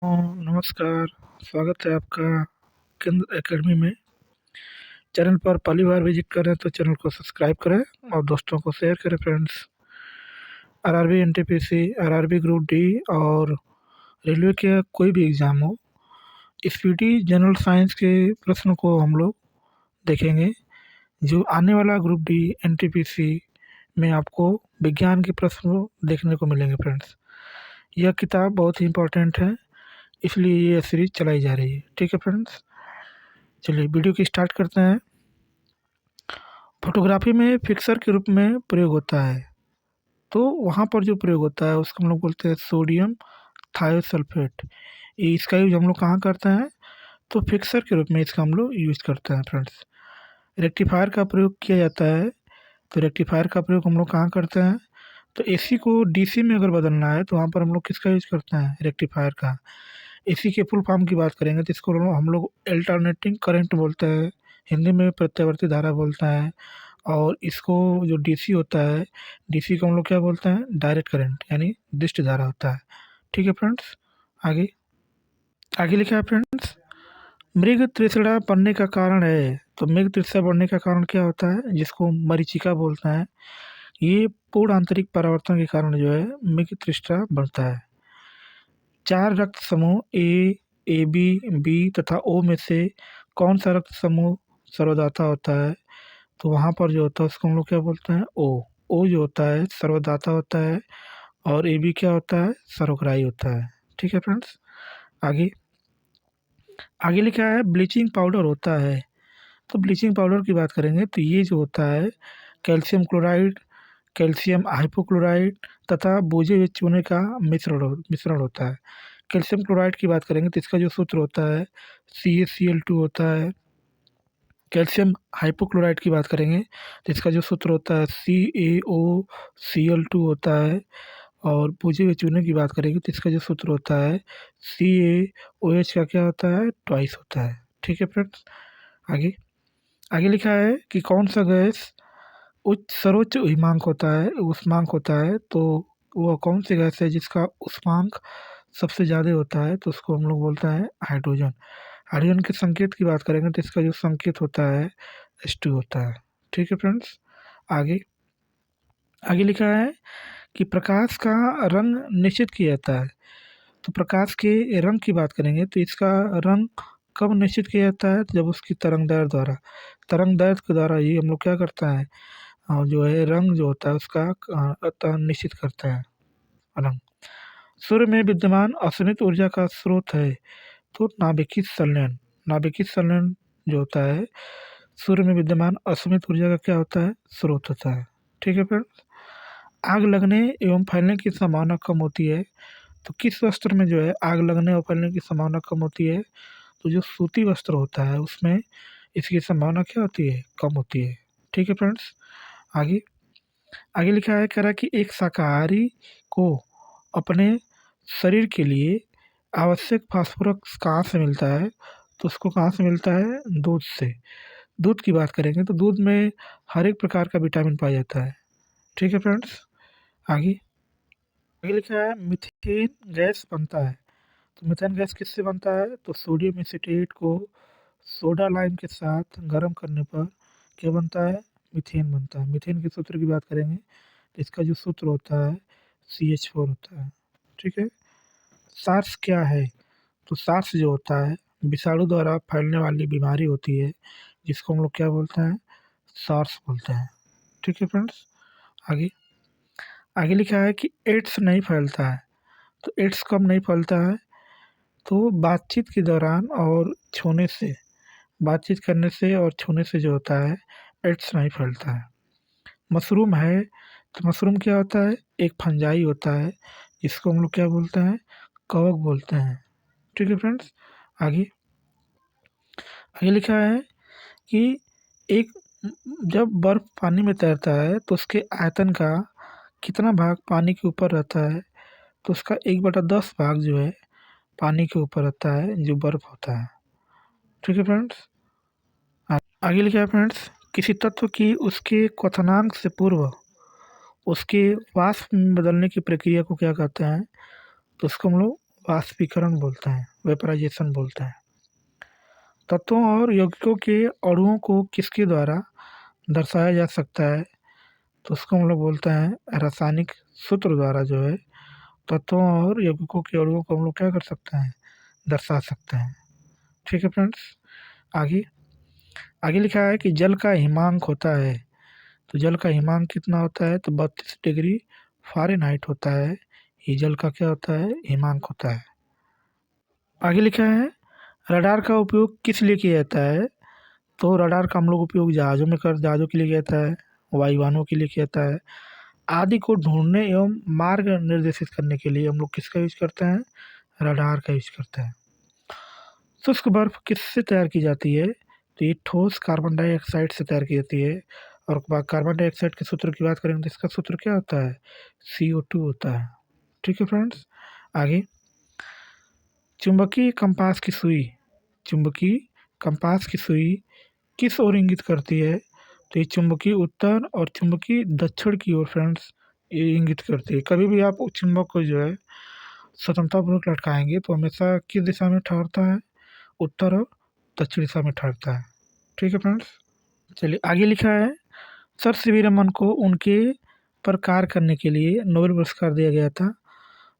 नमस्कार, स्वागत है आपका केंद्र एकेडमी में। चैनल पर पहली बार विज़िट कर रहे हैं तो चैनल को सब्सक्राइब करें और दोस्तों को शेयर करें friends. RRB, NTPC, RRB group D और रेलवे के कोई भी एग्ज़ाम हो, स्पीडी जनरल साइंस के प्रश्नों को हम लोग देखेंगे। जो आने वाला ग्रुप डी, एनटीपीसी में आपको विज्ञान के प्रश्न देखने को मिलेंगे फ्रेंड्स। यह किताब बहुत ही इम्पोर्टेंट है, इसलिए ये सीरीज़ चलाई जा रही है। ठीक है फ्रेंड्स, चलिए वीडियो की स्टार्ट करते हैं। फोटोग्राफी में फिक्सर के रूप में प्रयोग होता है, तो वहाँ पर जो प्रयोग होता है उसको हम लोग बोलते हैं सोडियम थायोसल्फेट। इसका यूज हम लोग कहाँ करते हैं, तो फिक्सर के रूप में इसका हम लोग यूज करते हैं फ्रेंड्स। रेक्टिफायर का प्रयोग किया जाता है, तो रेक्टिफायर का प्रयोग हम लोग कहाँ करते हैं, तो एसी को डीसी में अगर बदलना है तो वहाँ पर हम लोग किसका यूज करते हैं, रेक्टिफायर का। एसी के फुल फॉर्म की बात करेंगे तो इसको हम लोग अल्टरनेटिंग करंट बोलते हैं, हिंदी में प्रत्यावर्ती धारा बोलता है। और इसको जो डीसी होता है, डीसी को हम लोग क्या बोलते हैं, डायरेक्ट करंट यानी दृष्टि धारा होता है। ठीक है फ्रेंड्स, आगे आगे लिखा है फ्रेंड्स, मृग तृष्णा बढ़ने का कारण है। तो मृग तृष्णा बढ़ने का कारण क्या होता है, जिसको मरीचिका बोलते हैं। ये पूर्ण आंतरिक परावर्तन के कारण जो है मृग तृष्णा बढ़ता है। 4 रक्त समूह ए बी बी तथा ओ में से कौन सा रक्त समूह सर्वदाता होता है, तो वहाँ पर जो होता है उसको हम लोग क्या बोलते हैं, ओ। ओ जो होता है सर्वदाता होता है और ए बी क्या होता है, सर्वग्राही होता है। ठीक है फ्रेंड्स, आगे आगे लिखा है ब्लीचिंग पाउडर होता है। तो ब्लीचिंग पाउडर की बात करेंगे तो ये जो होता है कैल्शियम क्लोराइड, कैल्शियम हाइपोक्लोराइड तथा बूझे हुए चूने का मिश्रण होता है। कैल्शियम क्लोराइड की बात करेंगे तो इसका जो सूत्र होता है CaCl2 होता है। कैल्शियम हाइपोक्लोराइड की बात करेंगे तो इसका जो सूत्र होता है CaOCl2 होता है। और बूझे हुए चूने की बात करेंगे तो इसका जो सूत्र होता है CaOH का क्या होता है, ट्वाइस होता है। ठीक है फ्रेंड्स, आगे आगे लिखा है कि कौन सा गैस सर्वोच्च उष्मांक होता है, तो वह कौन सी गैस है जिसका उष्मांक सबसे ज़्यादा होता है, तो उसको हम लोग बोलता है हाइड्रोजन। हाइड्रोजन के संकेत की बात करेंगे तो इसका जो संकेत होता है H2 होता है। ठीक है फ्रेंड्स, आगे आगे लिखा है कि प्रकाश का रंग निश्चित किया जाता है। तो प्रकाश के रंग की बात करेंगे तो इसका रंग कब निश्चित किया जाता है, तो जब उसकी तरंग दैर्ध्य के द्वारा ही हम लोग क्या करता है, जो है रंग जो होता है उसका निश्चित करता है रंग। सूर्य में विद्यमान असीमित ऊर्जा का स्रोत है, तो नाभिकीय संलयन जो होता है सूर्य में विद्यमान असीमित ऊर्जा का क्या होता है, स्रोत होता है। ठीक है फ्रेंड्स, आग लगने एवं फैलने की संभावना कम होती है। तो किस वस्त्र में जो है आग लगने और फैलने की संभावना कम होती है, तो जो सूती वस्त्र होता है उसमें इसकी संभावना क्या होती है, कम होती है। ठीक है फ्रेंड्स, आगे आगे लिखा है, कह रहा है कि एक शाकाहारी को अपने शरीर के लिए आवश्यक फास्फोरस कहाँ से मिलता है, तो उसको कहाँ से मिलता है, दूध से। दूध की बात करेंगे तो दूध में हर एक प्रकार का विटामिन पाया जाता है। ठीक है फ्रेंड्स, आगे आगे लिखा है मीथेन गैस बनता है। तो मीथेन गैस किससे बनता है, तो सोडियम एसीटेट को सोडा लाइम के साथ गर्म करने पर क्या बनता है, मीथेन बनता है। मीथेन के सूत्र की बात करेंगे तो इसका जो सूत्र होता है CH4 होता है। ठीक है, सार्स क्या है, तो सार्स जो होता है विषाणु द्वारा फैलने वाली बीमारी होती है, जिसको हम लोग क्या बोलते हैं, सार्स बोलते हैं। ठीक है फ्रेंड्स, आगे आगे लिखा है कि एड्स नहीं फैलता है। तो एड्स कब नहीं फैलता है, तो बातचीत करने से और छूने से जो होता है एड्स नहीं फैलता है। मशरूम है, तो मशरूम क्या होता है, एक फंजाई होता है, जिसको हम लोग क्या बोलते हैं, कवक बोलते हैं। ठीक है फ्रेंड्स, आगे आगे लिखा है कि एक जब बर्फ पानी में तैरता है तो उसके आयतन का कितना भाग पानी के ऊपर रहता है, तो उसका 1/10 भाग जो है पानी के ऊपर रहता है, जो बर्फ होता है। ठीक है फ्रेंड्स, आगे लिखा है फ्रेंड्स, किसी तत्व की उसके क्वथनांक से पूर्व उसके वाष्प में बदलने की प्रक्रिया को क्या कहते हैं, तो उसको हम लोग वाष्पीकरण बोलते हैं, वेपराइजेशन बोलते हैं। तत्वों और यौगिकों के अणुओं को किसके द्वारा दर्शाया जा सकता है? तो उसको हम लोग बोलते हैं रासायनिक सूत्र द्वारा जो है तत्वों और यौगिकों के अणुओं को हम लोग क्या कर सकते हैं, दर्शा सकते हैं। ठीक है फ्रेंड्स। आगे आगे लिखा है कि जल का हिमांक होता है। तो जल का हिमांक कितना होता है? तो 32 डिग्री फ़ारेनहाइट होता है। ये जल का क्या होता है? हिमांक होता है। आगे लिखा है रडार का उपयोग किस लिए किया जाता है? तो रडार का हम लोग उपयोग जहाज़ों के लिए किया जाता है, वायुयानों के लिए किया जाता है, आदि को ढूंढने एवं मार्ग निर्देशित करने के लिए हम लोग किसका यूज करते हैं? रडार का यूज करते हैं। शुष्क बर्फ किससे तैयार की जाती है? तो ये ठोस कार्बन डाइऑक्साइड से तैयार की जाती है। और कार्बन डाइऑक्साइड के सूत्र की बात करेंगे तो इसका सूत्र क्या होता है? CO2 होता है। ठीक है फ्रेंड्स। आगे चुंबकीय कंपास की सुई चुंबकीय कंपास की सुई किस ओर इंगित करती है? तो ये चुंबकीय उत्तर और चुंबकीय दक्षिण की ओर फ्रेंड्स ये इंगित करती है। कभी भी आप चुंबक को जो है स्वतंत्रतापूर्वक लटकाएंगे तो हमेशा किस दिशा में ठहरता है? उत्तर और दक्षिण दिशा में ठहरता है। ठीक है फ्रेंड्स। चलिए आगे लिखा है सर सीवी रमन को उनके पर कार्य करने के लिए नोबेल पुरस्कार दिया गया था।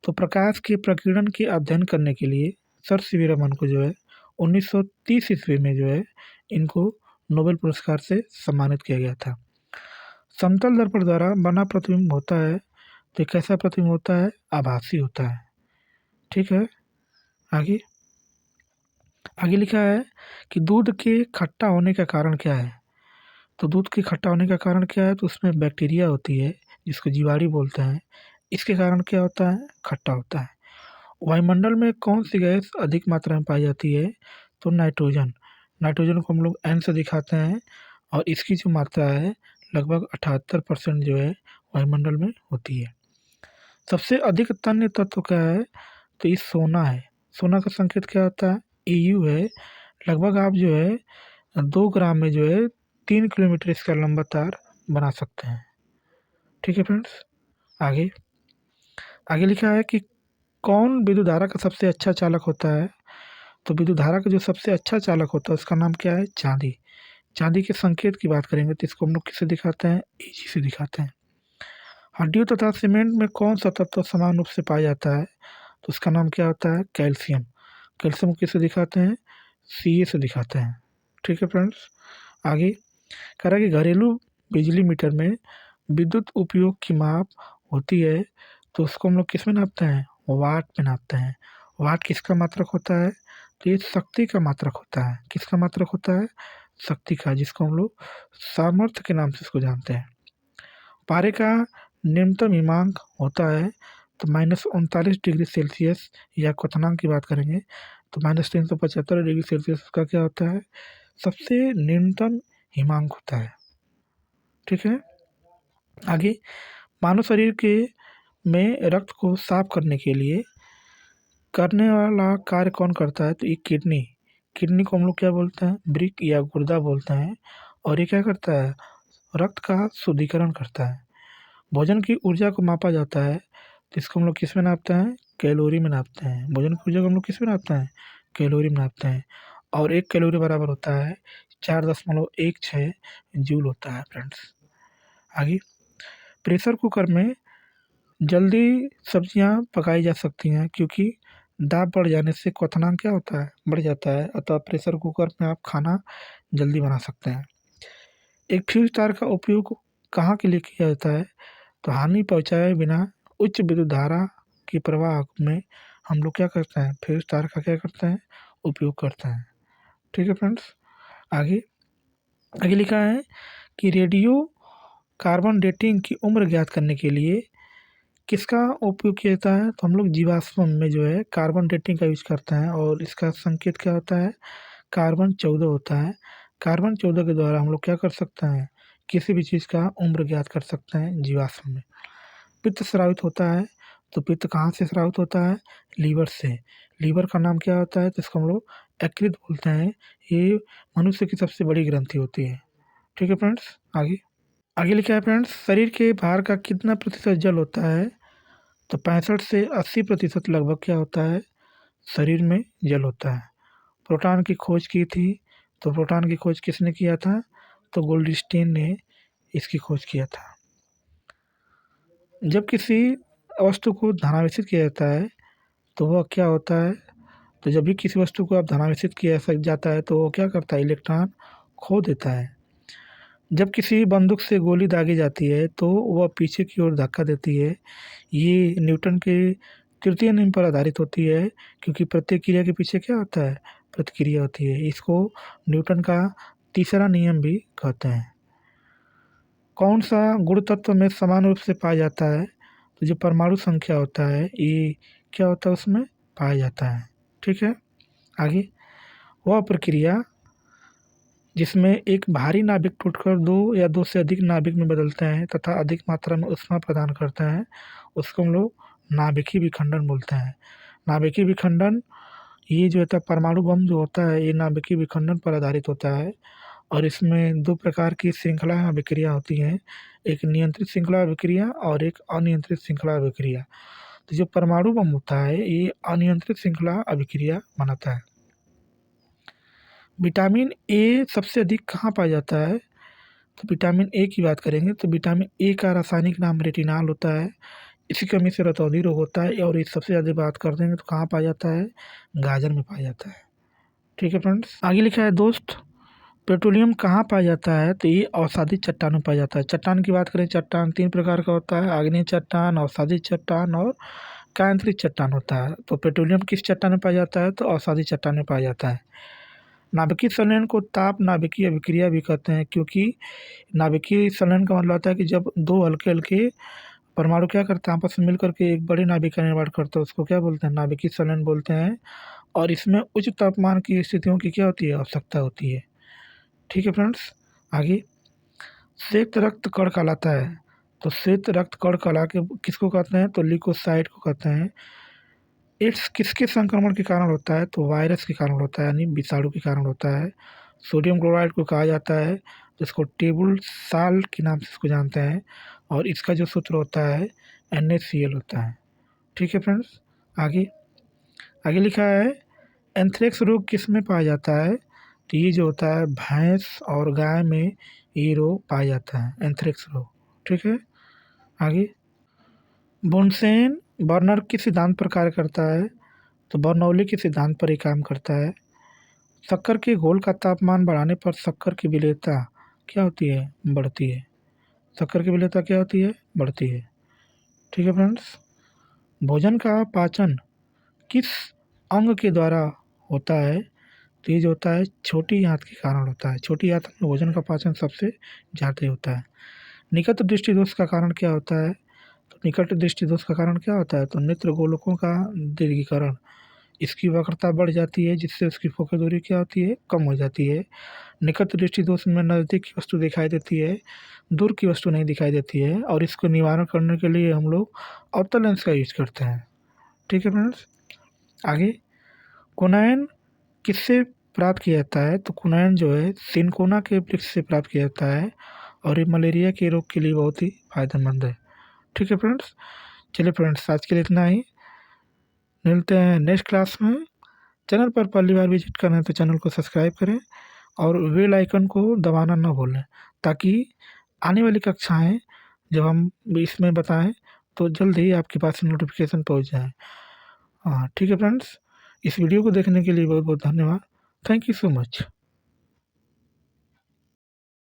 तो प्रकाश के प्रकीर्णन के अध्ययन करने के लिए सर सीवी रमन को जो है 1930 ईस्वी में जो है इनको नोबेल पुरस्कार से सम्मानित किया गया था। समतल दर्पण द्वारा बना प्रतिबिंब होता है तो कैसा प्रतिबिंब होता है? आभासी होता है। ठीक है। आगे आगे लिखा है कि दूध के खट्टा होने का कारण क्या है? तो दूध के खट्टा होने का कारण क्या है? तो उसमें बैक्टीरिया होती है जिसको जीवाणु बोलते हैं। इसके कारण क्या होता है? खट्टा होता है। वायुमंडल में कौन सी गैस अधिक मात्रा में पाई जाती है? तो नाइट्रोजन। नाइट्रोजन को हम लोग N से दिखाते हैं और इसकी जो मात्रा है लगभग 78% जो है वायुमंडल में होती है। सबसे अधिक तन्य तत्व क्या है? तो ये सोना है। सोना का संकेत क्या होता है? AU है। लगभग आप जो है 2 ग्राम में जो है 3 किलोमीटर इसका लंबा तार बना सकते हैं। ठीक है फ्रेंड्स। आगे आगे लिखा है कि कौन विद्युत धारा का सबसे अच्छा चालक होता है? तो विद्युत धारा का जो सबसे अच्छा चालक होता है उसका नाम क्या है? चांदी। चांदी के संकेत की बात करेंगे तो इसको हम लोग किससे दिखाते हैं? AG से दिखाते हैं। हड्डियों तथा सीमेंट में कौन सा तत्व समान रूप से पाया जाता है? तो उसका नाम क्या होता है? कैल्शियम। कैल्शियम किससे दिखाते हैं? CA से दिखाते हैं। ठीक है फ्रेंड्स। आगे कह रहा है कि घरेलू बिजली मीटर में विद्युत उपयोग की माप होती है तो उसको हम लोग किस में नापते हैं? वाट में नापते हैं। वाट किसका मात्रक होता है? तो ये शक्ति का मात्रक होता है। किसका मात्रक होता है? शक्ति का, जिसको हम लोग सामर्थ्य के नाम से इसको जानते हैं। पारे का न्यूनतम हिमांक होता है तो -39 डिग्री सेल्सियस या क्वथनांक की बात करेंगे तो -375 डिग्री सेल्सियस का क्या होता है? सबसे न्यूनतम हिमांक होता है। ठीक है। आगे मानव शरीर के में रक्त को साफ करने के लिए करने वाला कार्य कौन करता है? तो ये किडनी। किडनी को हम लोग क्या बोलते हैं? वृक्क या गुर्दा बोलते हैं। और ये क्या करता है? रक्त का शुद्धिकरण करता है। भोजन की ऊर्जा को मापा जाता है तो इसको हम लोग किस में नापते हैं? कैलोरी में नापते हैं। भोजन की ऊर्जा को हम लोग किस में नापते हैं? कैलोरी में नापते हैं। और 1 कैलोरी बराबर होता है 4.16 जूल होता है फ्रेंड्स। आगे प्रेशर कुकर में जल्दी सब्जियां पकाई जा सकती हैं क्योंकि दाब बढ़ जाने से क्वथनांक क्या होता है? बढ़ जाता है। अतः प्रेशर कुकर में आप खाना जल्दी बना सकते हैं। एक फ्यूज तार का उपयोग कहाँ के लिए किया जाता है? तो हानि पहुँचाए बिना उच्च विद्युत धारा के प्रवाह में हम लोग क्या करते हैं? फ्यूज तार का क्या करते हैं? उपयोग करते हैं। ठीक है फ्रेंड्स। आगे आगे लिखा है कि रेडियो कार्बन डेटिंग की उम्र ज्ञात करने के लिए किसका उपयोग किया जाता है? तो हम लोग जीवाश्म में जो है कार्बन डेटिंग का यूज़ करते हैं और इसका संकेत क्या होता है? कार्बन 14 होता है। कार्बन 14 के द्वारा हम लोग क्या कर सकते हैं? किसी भी चीज़ का उम्र ज्ञात कर सकते हैं जीवाश्म में। पित्त स्रावित होता है तो पित्त कहाँ से स्रावित होता है? लीवर से। लीवर का नाम क्या होता है? तो इसको हम लोग यकृत बोलते हैं। ये मनुष्य की सबसे बड़ी ग्रंथि होती है। ठीक है फ्रेंड्स। आगे आगे लिखा है फ्रेंड्स शरीर के भार का कितना प्रतिशत जल होता है? तो 65 से 80% लगभग क्या होता है? शरीर में जल होता है। प्रोटॉन की खोज की थी, तो प्रोटॉन की खोज किसने किया था? तो गोल्डस्टीन ने इसकी खोज किया था। जब किसी वस्तु को धनावेशित किया जाता है तो वह क्या होता है? तो जब भी किसी वस्तु को आप धनावेशित किया जाता है तो वो क्या करता है? इलेक्ट्रॉन खो देता है। जब किसी बंदूक से गोली दागी जाती है तो वह पीछे की ओर धक्का देती है। ये न्यूटन के तृतीय नियम पर आधारित होती है, क्योंकि प्रत्येक क्रिया के पीछे क्या होता है? प्रतिक्रिया होती है। इसको न्यूटन का तीसरा नियम भी कहते हैं। कौन सा गुण तत्व में समान रूप से पाया जाता है? तो जो परमाणु संख्या होता है ये क्या होता है? उसमें पाया जाता है। ठीक है, आगे। वह प्रक्रिया जिसमें एक भारी नाभिक टूटकर दो या दो से अधिक नाभिक में बदलते हैं तथा अधिक मात्रा में ऊष्मा प्रदान करते हैं, उसको हम लोग नाभिकीय विखंडन बोलते हैं। नाभिकीय विखंडन ये जो होता है परमाणु बम जो होता है ये नाभिकीय विखंडन पर आधारित होता है। और इसमें दो प्रकार की श्रृंखला अभिक्रिया होती हैं, एक नियंत्रित श्रृंखला अभिक्रिया और एक अनियंत्रित श्रृंखला अभिक्रिया। तो जो परमाणु बम होता है ये अनियंत्रित श्रृंखला अभिक्रिया बनाता है। विटामिन ए सबसे अधिक कहाँ पाया जाता है? तो विटामिन ए की बात करेंगे तो विटामिन ए का रासायनिक नाम रेटिनॉल होता है। इसकी कमी से रतौंधी रोग होता है। और इस सबसे ज़्यादा बात कर देंगे तो कहाँ पाया जाता है? गाजर में पाया जाता है। ठीक है फ्रेंड्स, आगे लिखा है दोस्त, पेट्रोलियम कहाँ पाया जाता है? तो ये अवसादी चट्टान में पाया जाता है। चट्टान की बात करें, चट्टान तीन प्रकार का होता है, आग्नेय चट्टान, अवसादी चट्टान और कायांतरित चट्टान होता है। तो पेट्रोलियम किस चट्टान में पाया जाता है? तो अवसादी चट्टान में पाया जाता है। नाभिकीय संलयन को ताप नाभिकीय अभिक्रिया भी कहते हैं, क्योंकि नाभिकीय संलयन का मतलब होता है कि जब दो हल्के हल्के परमाणु क्या करते हैं? आपस में मिल करके एक बड़े नाभिक का निर्माण करते हैं, उसको क्या बोलते हैं? नाभिकीय संलयन बोलते हैं। और इसमें उच्च तापमान की स्थितियों की क्या होती है? आवश्यकता होती है। ठीक है फ्रेंड्स, आगे। श्वेत रक्त कण कहलाता है। तो श्वेत रक्त कण कहला के किसको कहते हैं? तो ल्यूकोसाइट को कहते हैं। एड्स किसके संक्रमण के कारण होता है? तो वायरस के कारण होता है, यानी विषाणु के कारण होता है। सोडियम क्लोराइड को कहा जाता है, तो इसको टेबल साल्ट के नाम से इसको जानते हैं। और इसका जो सूत्र होता है NaCl होता है। ठीक है फ्रेंड्स, आगे। आगे लिखा है एंथ्रेक्स रोग किस में पाया जाता है? तो ये जो होता है भैंस और गाय में ये रोग पाया जाता है, एंथ्रेक्स रोग। ठीक है, आगे। बुनसेन बर्नर किस सिद्धांत पर कार्य करता है? तो बर्नौली के सिद्धांत पर ही काम करता है। शक्कर के घोल का तापमान बढ़ाने पर शक्कर की विलेयता क्या होती है? बढ़ती है। शक्कर की विलेयता क्या होती है? बढ़ती है। ठीक है फ्रेंड्स, भोजन का पाचन किस अंग के द्वारा होता है? तो ये जो होता है छोटी आंत के कारण होता है। छोटी आंत में भोजन का पाचन सबसे ज़्यादा होता है। निकट दृष्टि दोष का कारण क्या होता है? तो निकट दृष्टि दोष का कारण क्या होता है? तो नेत्र गोलकों का दीर्घीकरण, इसकी वक्रता बढ़ जाती है, जिससे उसकी फोकस दूरी क्या होती है? कम हो जाती है। निकट दृष्टि दोष में नज़दीक की वस्तु दिखाई देती है, दूर की वस्तु नहीं दिखाई देती है। और इसको निवारण करने के लिए हम लोग अवतल लेंस का यूज करते हैं। ठीक है फ्रेंड्स, आगे। कुनैन किससे प्राप्त किया जाता है? तो कुनैन जो है सिनकोना के वृक्ष से प्राप्त किया जाता है। और ये मलेरिया के रोग के लिए बहुत ही फायदेमंद है। ठीक है फ्रेंड्स, चलिए फ्रेंड्स आज के लिए इतना ही। मिलते हैं नेक्स्ट क्लास में। चैनल पर पहली बार विजिट कर रहे हैं तो चैनल को सब्सक्राइब करें और बेल आइकन को दबाना न भूलें, ताकि आने वाली कक्षाएं जब हम इसमें बताएं तो जल्द ही आपके पास नोटिफिकेशन पहुंच जाए। हाँ ठीक है फ्रेंड्स, इस वीडियो को देखने के लिए बहुत बहुत धन्यवाद। Thank you so much.